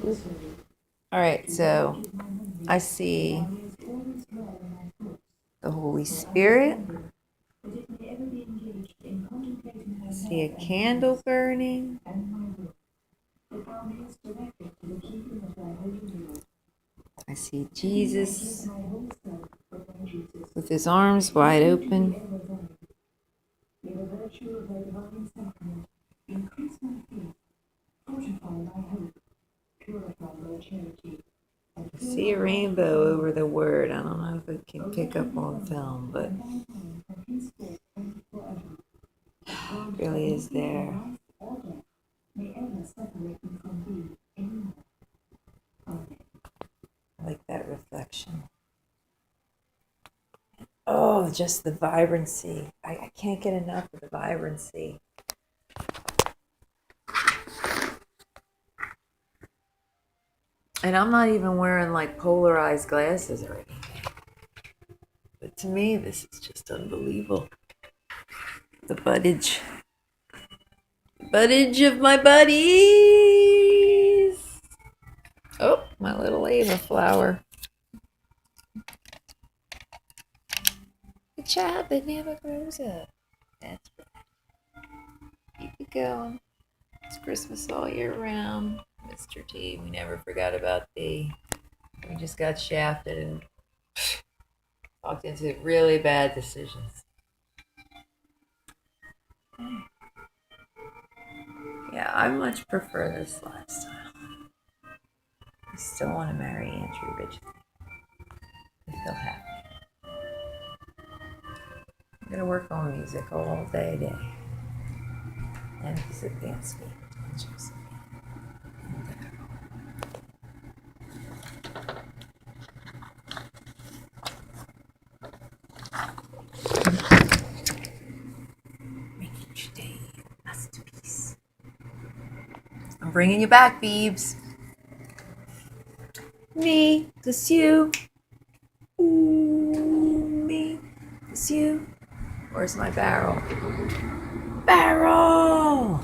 All right, so I see the Holy Spirit. I see a candle burning. I see Jesus with his arms wide open. I see a rainbow over the word. I don't know if it can pick up on film, but it really is there. I like that reflection. Oh, just the vibrancy. I can't get enough of the vibrancy. And I'm not even wearing like polarized glasses or anything. But to me, this is just unbelievable. The buddage. Buddage of my buddies. Oh, my little Ava flower. Good job, it never grows up. That's right. Keep it going. It's Christmas all year round. Mr. T, we never forgot about thee. We just got shafted and walked into really bad decisions. Yeah, I much prefer this lifestyle. I still want to marry Andrew Ridgely. I feel happy. I'm going to work on music all day. And he's advanced me. Making today a masterpiece. I'm bringing you back, Beebs. Me, this you. Ooh, me, this you. Where's my barrel? Barrel!